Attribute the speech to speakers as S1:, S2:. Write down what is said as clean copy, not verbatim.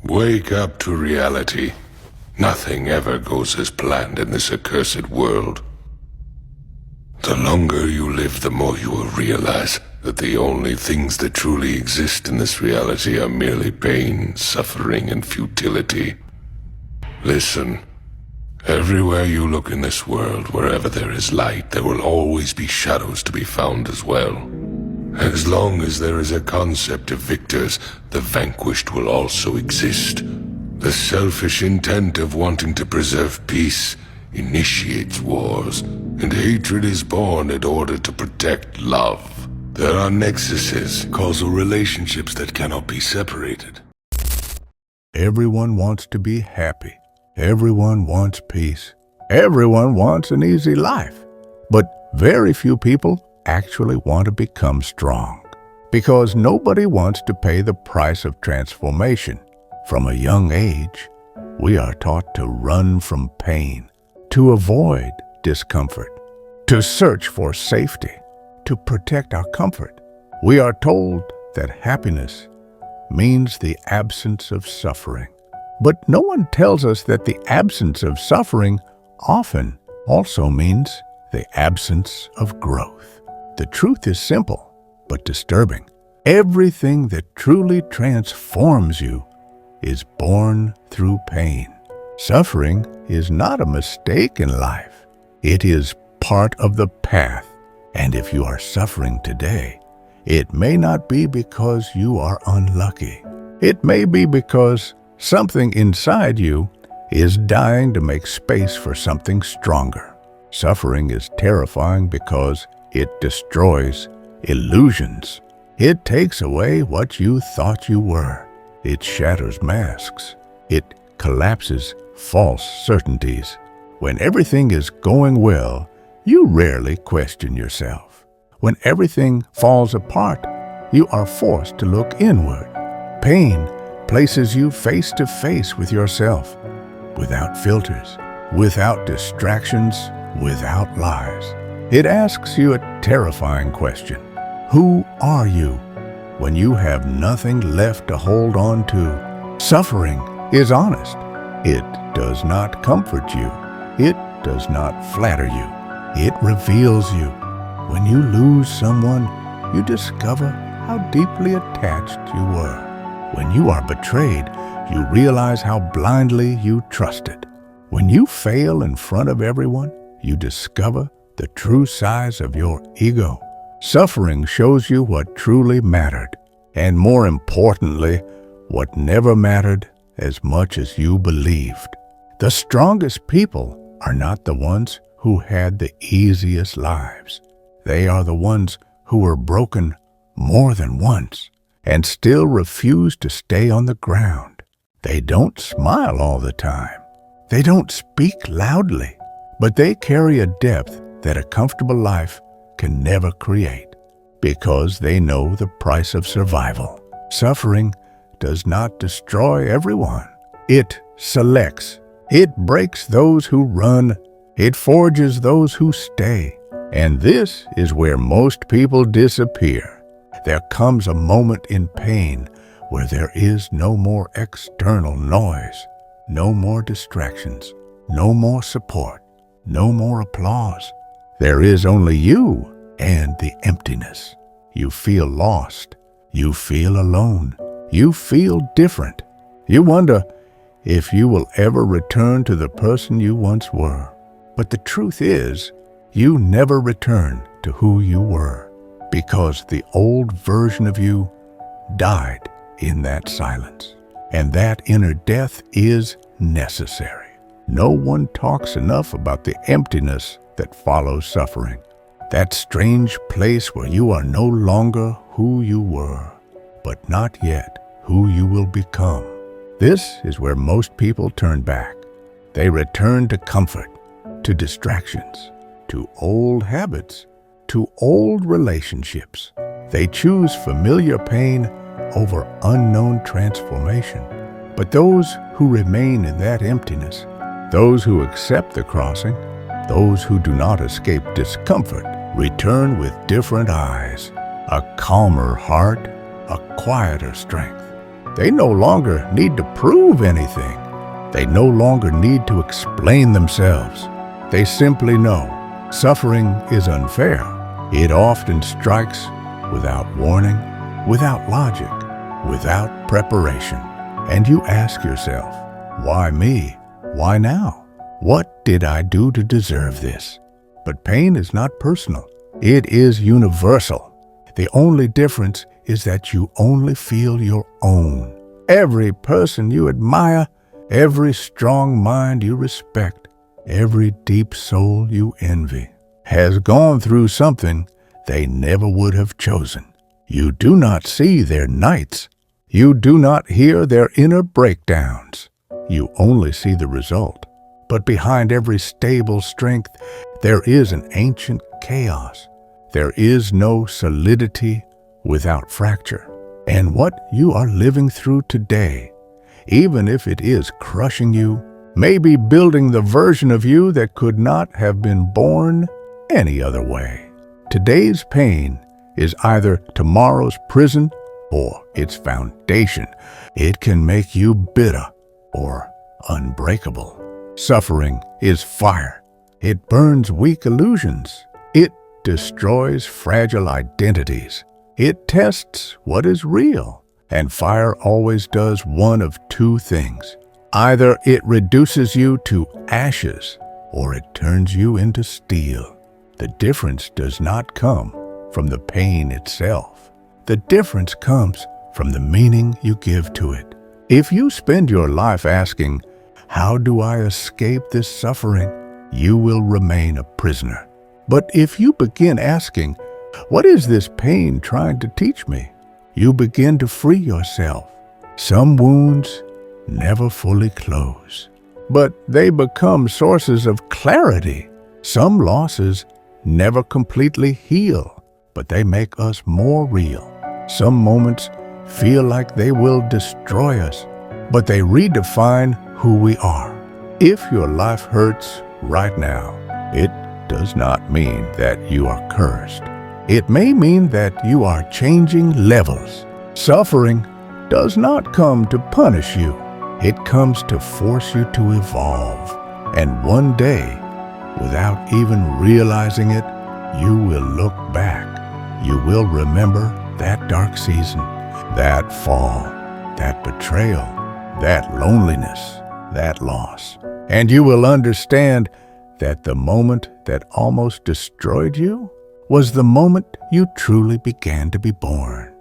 S1: Wake up to reality. Nothing ever goes as planned in this accursed world. The longer you live, the more you will realize that the only things that truly exist in this reality are merely pain, suffering, and futility. Listen. Everywhere you look in this world, wherever there is light, there will always be shadows to be found as well. As long as there is a concept of victors, the vanquished will also exist. The selfish intent of wanting to preserve peace initiates wars, and hatred is born in order to protect love. There are nexuses, causal relationships that cannot be separated.
S2: Everyone wants to be happy. Everyone wants peace. Everyone wants an easy life. But very few people actually want to become strong, because nobody wants to pay the price of transformation. From a young age, we are taught to run from pain, to avoid discomfort, to search for safety, to protect our comfort. We are told that happiness means the absence of suffering. But no one tells us that the absence of suffering often also means the absence of growth. The truth is simple, but disturbing. Everything that truly transforms you is born through pain. Suffering is not a mistake in life. It is part of the path. And if you are suffering today, it may not be because you are unlucky. It may be because something inside you is dying to make space for something stronger. Suffering is terrifying because it destroys illusions. It takes away what you thought you were. It shatters masks. It collapses false certainties. When everything is going well, you rarely question yourself. When everything falls apart, you are forced to look inward. Pain places you face to face with yourself, without filters, without distractions, without lies. It asks you a terrifying question. Who are you when you have nothing left to hold on to? Suffering is honest. It does not comfort you. It does not flatter you. It reveals you. When you lose someone, you discover how deeply attached you were. When you are betrayed, you realize how blindly you trusted. When you fail in front of everyone, you discover the true size of your ego. Suffering shows you what truly mattered, and more importantly, what never mattered as much as you believed. The strongest people are not the ones who had the easiest lives. They are the ones who were broken more than once and still refuse to stay on the ground. They don't smile all the time. They don't speak loudly, but they carry a depth that a comfortable life can never create, because they know the price of survival. Suffering does not destroy everyone. It selects. It breaks those who run. It forges those who stay. And this is where most people disappear. There comes a moment in pain where there is no more external noise, no more distractions, no more support, no more applause. There is only you and the emptiness. You feel lost. You feel alone. You feel different. You wonder if you will ever return to the person you once were. But the truth is, you never return to who you were, because the old version of you died in that silence. And that inner death is necessary. No one talks enough about the emptiness that follows suffering. That strange place where you are no longer who you were, but not yet who you will become. This is where most people turn back. They return to comfort, to distractions, to old habits, to old relationships. They choose familiar pain over unknown transformation. But those who remain in that emptiness, those who accept the crossing, those who do not escape discomfort, return with different eyes, a calmer heart, a quieter strength. They no longer need to prove anything. They no longer need to explain themselves. They simply know suffering is unfair. It often strikes without warning, without logic, without preparation. And you ask yourself, why me? Why now? What did I do to deserve this? But pain is not personal. It is universal. The only difference is that you only feel your own. Every person you admire, every strong mind you respect, every deep soul you envy, has gone through something they never would have chosen. You do not see their nights. You do not hear their inner breakdowns. You only see the result. But behind every stable strength, there is an ancient chaos. There is no solidity without fracture. And what you are living through today, even if it is crushing you, may be building the version of you that could not have been born any other way. Today's pain is either tomorrow's prison or its foundation. It can make you bitter or unbreakable. Suffering is fire. It burns weak illusions. It destroys fragile identities. It tests what is real. And fire always does one of two things. Either it reduces you to ashes or it turns you into steel. The difference does not come from the pain itself. The difference comes from the meaning you give to it. If you spend your life asking, how do I escape this suffering? You will remain a prisoner. But if you begin asking, what is this pain trying to teach me? You begin to free yourself. Some wounds never fully close, but they become sources of clarity. Some losses never completely heal, but they make us more real. Some moments feel like they will destroy us, but they redefine who we are. If your life hurts right now, it does not mean that you are cursed. It may mean that you are changing levels. Suffering does not come to punish you. It comes to force you to evolve. And one day, without even realizing it, you will look back. You will remember that dark season, that fall, that betrayal, that loneliness, that loss. And you will understand that the moment that almost destroyed you was the moment you truly began to be born.